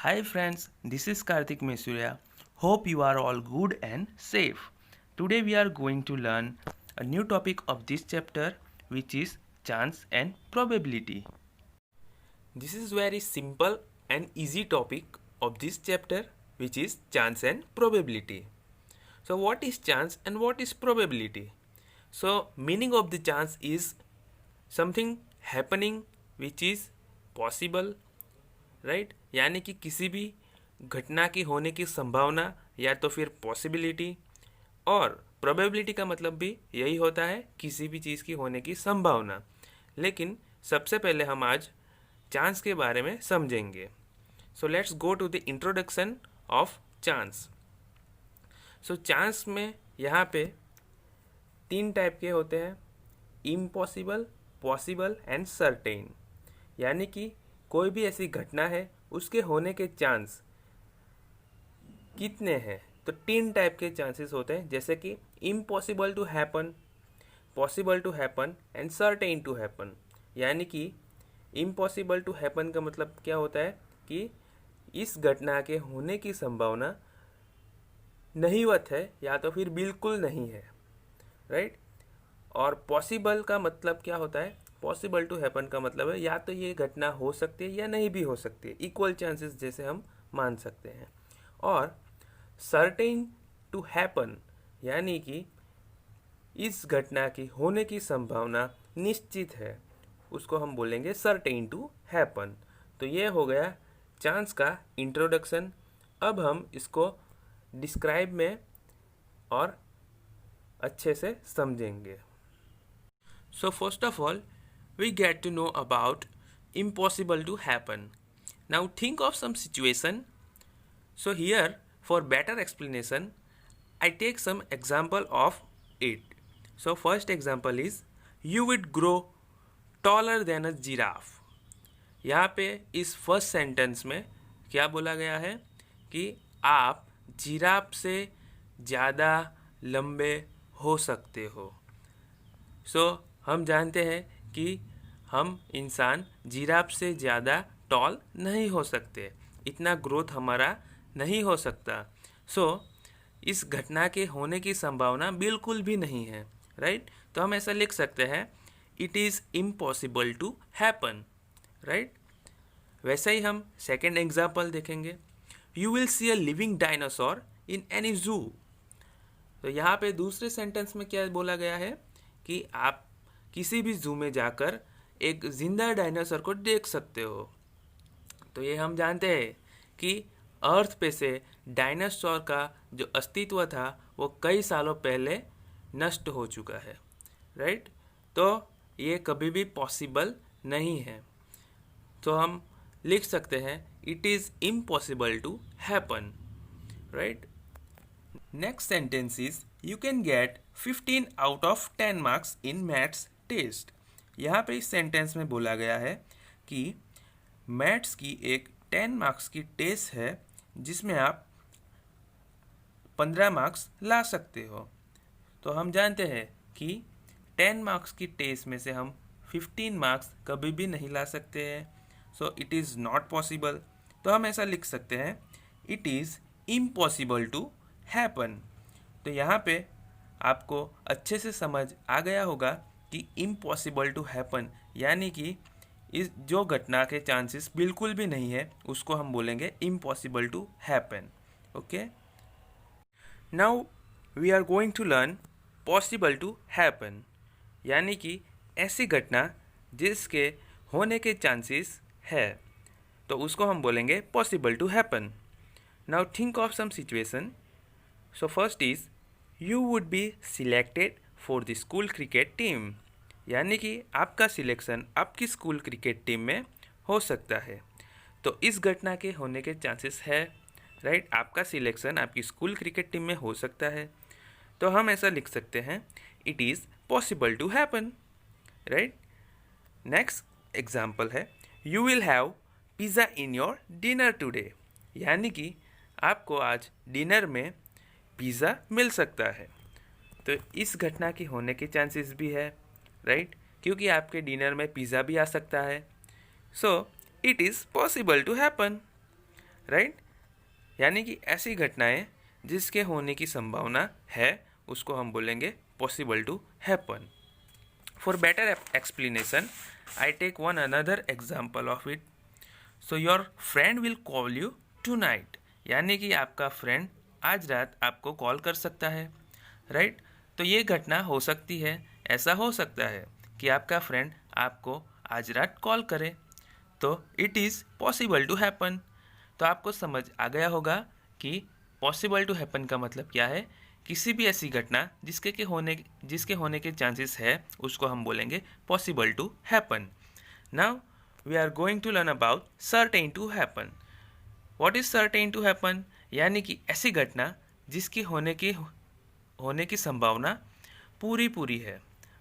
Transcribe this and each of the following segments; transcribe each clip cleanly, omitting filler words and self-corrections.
Hi friends, this is Karthik Mesurya. Hope you are all good and safe. Today we are going to learn a new topic of this chapter, which is chance and probability. This is very simple and easy topic of this chapter, which is chance and probability. So what is chance and what is probability? So meaning of the chance is something happening which is possible, right यानी कि किसी भी घटना की होने की संभावना या तो फिर पॉसिबिलिटी, और प्रोबेबिलिटी का मतलब भी यही होता है किसी भी चीज़ की होने की संभावना। लेकिन सबसे पहले हम आज चांस के बारे में समझेंगे। So let's go to the introduction of chance. So chance में यहाँ पे 3 टाइप के होते हैं, इम्पॉसिबल, पॉसिबल एंड सर्टेन। यानी कि कोई भी ऐसी घटना है उसके होने के चांस कितने हैं, तो 3 टाइप के चांसेस होते हैं, जैसे कि impossible to happen, possible to happen and certain to happen. यानी कि इम्पॉसिबल टू हैपन का मतलब क्या होता है कि इस घटना के होने की संभावना नहीवत है या तो फिर बिल्कुल नहीं है, राइट। और पॉसिबल का मतलब क्या होता है, पॉसिबल टू हैपन का मतलब है या तो ये घटना हो सकती है या नहीं भी हो सकती है, इक्वल चांसेस जैसे हम मान सकते हैं। और सर्टेन टू हैपन यानी कि इस घटना की होने की संभावना निश्चित है, उसको हम बोलेंगे सर्टेन टू हैपन। तो ये हो गया चांस का इंट्रोडक्शन। अब हम इसको डिस्क्राइब में और अच्छे से समझेंगे। So first of all we get to know about impossible to happen. Now think of some situation. So here for better explanation I take some example of it. So first example is you would grow taller than a giraffe. यहाँ पे इस first sentence में क्या बोला गया है कि आप जिराफ से ज़्यादा लंबे हो सकते हो। सो हम जानते हैं कि हम इंसान जिराफ से ज़्यादा टॉल नहीं हो सकते, इतना ग्रोथ हमारा नहीं हो सकता। सो इस घटना के होने की संभावना बिल्कुल भी नहीं है, राइट। तो हम ऐसा लिख सकते हैं it is impossible to happen, right. वैसे ही हम सेकेंड एग्जाम्पल देखेंगे, you will see a living dinosaur in any zoo. तो यहाँ पे दूसरे सेंटेंस में क्या बोला गया है कि आप किसी भी जू में जाकर एक जिंदा डायनासोर को देख सकते हो। तो ये हम जानते हैं कि अर्थ पे से डायनासोर का जो अस्तित्व था वो कई सालों पहले नष्ट हो चुका है, राइट। तो ये कभी भी पॉसिबल नहीं है। तो हम लिख सकते हैं it is impossible to happen, right. Next sentence is you can get 15 out of 10 marks in maths test. यहाँ पे इस सेंटेंस में बोला गया है कि मैथ्स की एक 10 मार्क्स की टेस्ट है जिसमें आप 15 मार्क्स ला सकते हो। तो हम जानते हैं कि 10 मार्क्स की टेस्ट में से हम 15 मार्क्स कभी भी नहीं ला सकते हैं। So it is not possible. तो हम ऐसा लिख सकते हैं it is impossible to happen. तो यहाँ पे आपको अच्छे से समझ आ गया होगा कि इम्पॉसिबल टू हैपन यानी कि इस जो घटना के चांसेस बिल्कुल भी नहीं है उसको हम बोलेंगे impossible to happen. Okay, now we are going to learn possible to happen यानी कि ऐसी घटना जिसके होने के चांसेस है, तो उसको हम बोलेंगे possible to happen. Now think of some situation. So first is you would be selected for the school cricket team. यानी कि आपका सिलेक्शन आपकी स्कूल क्रिकेट टीम में हो सकता है। तो इस घटना के होने के चांसेस है, राइट। आपका सिलेक्शन आपकी स्कूल क्रिकेट टीम में हो सकता है। तो हम ऐसा लिख सकते हैं it is possible to happen, right. Next example है you will have pizza in your dinner today. यानी कि आपको आज डिनर में पिज़्ज़ा मिल सकता है। तो इस घटना की होने के चांसेस भी है, राइट, क्योंकि आपके डिनर में पिज़्ज़ा भी आ सकता है। So it is possible to happen. Right. यानी कि ऐसी घटनाएं जिसके होने की संभावना है उसको हम बोलेंगे possible to happen. For better explanation I take one another example of it. So your friend will call you tonight, यानी कि आपका फ्रेंड आज रात आपको कॉल कर सकता है, राइट। तो ये घटना हो सकती है, ऐसा हो सकता है कि आपका फ्रेंड आपको आज रात कॉल करे, तो it is possible to happen. तो आपको समझ आ गया होगा कि पॉसिबल टू हैपन का मतलब क्या है। किसी भी ऐसी घटना जिसके होने के चांसेस है उसको हम बोलेंगे possible to happen. Now we are going to learn about certain to happen. What is certain to happen? यानी कि ऐसी घटना जिसकी होने की संभावना पूरी है,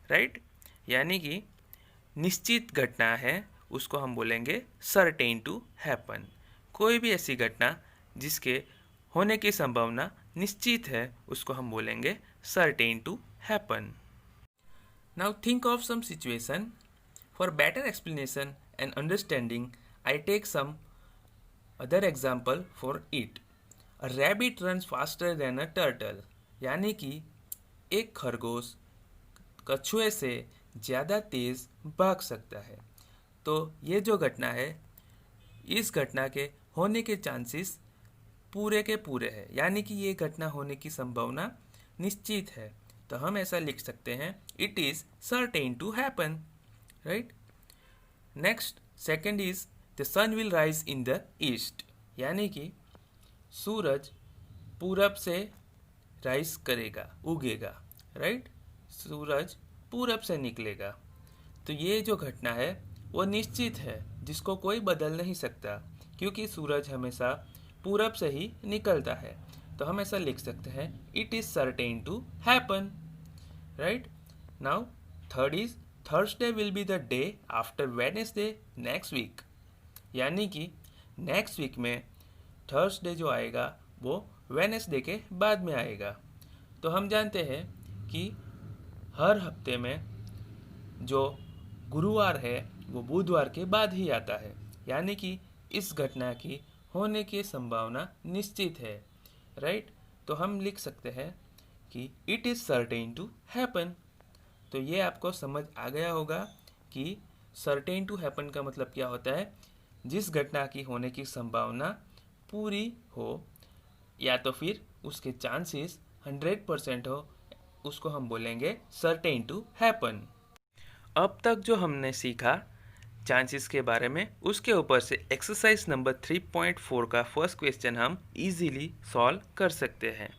राइट। यानी कि निश्चित घटना है उसको हम बोलेंगे सर्टेन टू हैपन। कोई भी ऐसी घटना जिसके होने की संभावना निश्चित है उसको हम बोलेंगे certain to happen. Now think of some situation. For better explanation and understanding I take some other example for it. A rabbit runs faster than a turtle, यानी कि एक खरगोश कछुए से ज़्यादा तेज़ भाग सकता है। तो ये जो घटना है, इस घटना के होने के चांसेस पूरे के पूरे हैं, यानी कि ये घटना होने की संभावना निश्चित है। तो हम ऐसा लिख सकते हैं it is certain to happen, right. Next second is the sun will rise in the east, यानी कि सूरज पूरब से राइज करेगा, उगेगा, राइट। सूरज पूरब से निकलेगा। तो ये जो घटना है वो निश्चित है, जिसको कोई बदल नहीं सकता, क्योंकि सूरज हमेशा पूरब से ही निकलता है। तो हम ऐसा लिख सकते हैं it is certain to happen, right. Now third is Thursday will be the day after Wednesday next week, यानी कि नेक्स्ट वीक में थर्सडे जो आएगा वो वेडनेसडे के बाद में आएगा। तो हम जानते हैं कि हर हफ्ते में जो गुरुवार है वो बुधवार के बाद ही आता है, यानी कि इस घटना की होने की संभावना निश्चित है, राइट। तो हम लिख सकते हैं कि it is certain to happen. तो ये आपको समझ आ गया होगा कि सर्टेन टू हैपन का मतलब क्या होता है। जिस घटना की होने की संभावना पूरी हो या तो फिर उसके चांसेस 100% हो, उसको हम बोलेंगे सर्टेन टू हैपन। अब तक जो हमने सीखा चांसेस के बारे में, उसके ऊपर से एक्सरसाइज नंबर 3.4 का फर्स्ट क्वेश्चन हम इजीली सॉल्व कर सकते हैं।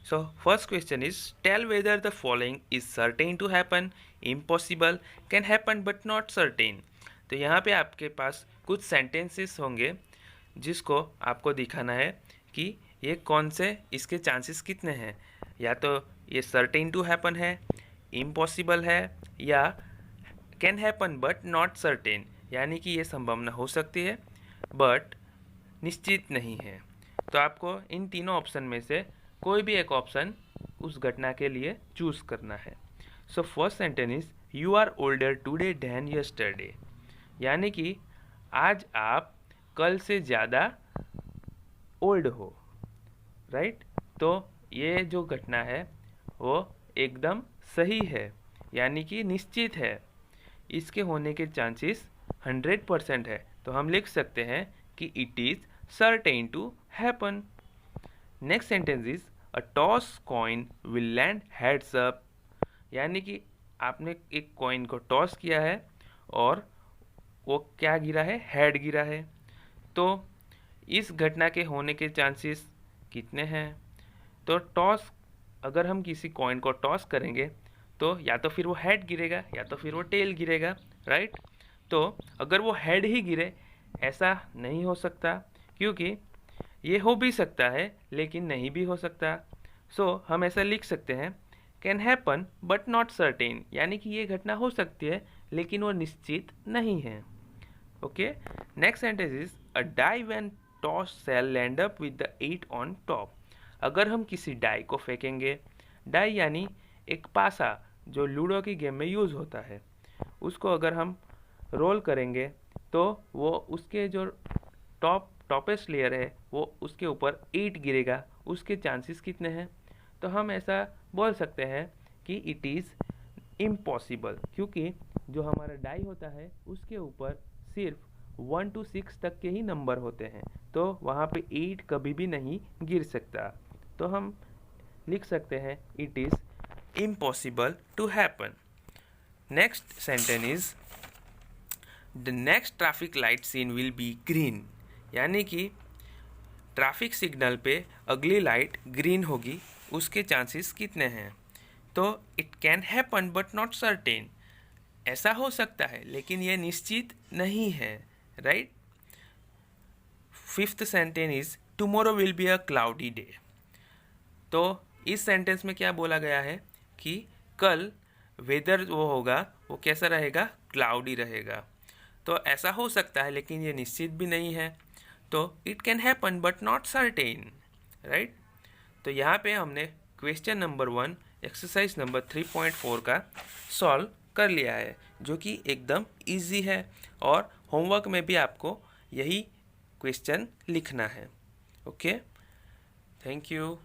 So first question is tell whether the following is certain to happen, impossible, can happen but not certain. तो यहाँ पे आपके पास कुछ सेंटेंसेस होंगे जिसको आपको दिखाना है कि ये कौन से, इसके चांसेस कितने हैं। या तो ये सर्टेन टू हैपन है, इम्पॉसिबल है, या can happen but not certain, यानी कि ये संभावना हो सकती है बट निश्चित नहीं है। तो आपको इन तीनों ऑप्शन में से कोई भी एक ऑप्शन उस घटना के लिए चूज करना है। So first sentence is you are older today than yesterday, यानी कि आज आप कल से ज़्यादा ओल्ड हो, राइट। तो ये जो घटना है वो एकदम सही है, यानी कि निश्चित है, इसके होने के चांसेस 100% है। तो हम लिख सकते हैं कि it is certain to happen. Next sentence is a toss coin will land heads up, यानी कि आपने एक कॉइन को टॉस किया है और वो क्या गिरा है, हेड गिरा है। तो इस घटना के होने के चांसेस कितने हैं। तो टॉस, अगर हम किसी कॉइन को टॉस करेंगे तो या तो फिर वो हेड गिरेगा या तो फिर वो टेल गिरेगा, राइट। तो अगर वो हेड ही गिरे ऐसा नहीं हो सकता, क्योंकि ये हो भी सकता है लेकिन नहीं भी हो सकता। सो हम ऐसा लिख सकते हैं can happen but not certain, यानी कि ये घटना हो सकती है लेकिन वो निश्चित नहीं है। Okay, next sentence is a die when toss shall land up with the 8 on top. अगर हम किसी डाई को फेंकेंगे, डाई यानी एक पासा जो लूडो की गेम में यूज़ होता है, उसको अगर हम रोल करेंगे तो वो उसके जो टॉप टॉपेस्ट लेयर है वो उसके ऊपर 8 गिरेगा, उसके चांसेस कितने हैं? तो हम ऐसा बोल सकते हैं कि इट इज़ इम्पॉसिबल, क्योंकि जो हमारा डाई होता है उसके ऊपर सिर्फ 1 to 6 तक के ही नंबर होते हैं, तो वहाँ पे 8 कभी भी नहीं गिर सकता। तो हम लिख सकते हैं it is impossible to happen. Next sentence is the next traffic light seen will be green, यानी कि ट्रैफिक सिग्नल पे अगली लाइट ग्रीन होगी, उसके चांसेस कितने हैं? तो it can happen but not certain, ऐसा हो सकता है लेकिन यह निश्चित नहीं है, right. Fifth sentence is tomorrow will be a cloudy day. तो इस सेंटेंस में क्या बोला गया है कि कल वेदर वो होगा वो कैसा रहेगा? क्लाउडी रहेगा। तो ऐसा हो सकता है लेकिन ये निश्चित भी नहीं है, तो it can happen but not certain, right. तो यहाँ पे हमने क्वेश्चन नंबर 1 एक्सरसाइज नंबर 3.4 का सॉल्व कर लिया है, जो कि एकदम इजी है और होमवर्क में भी आपको यही क्वेश्चन लिखना है। Okay, thank you.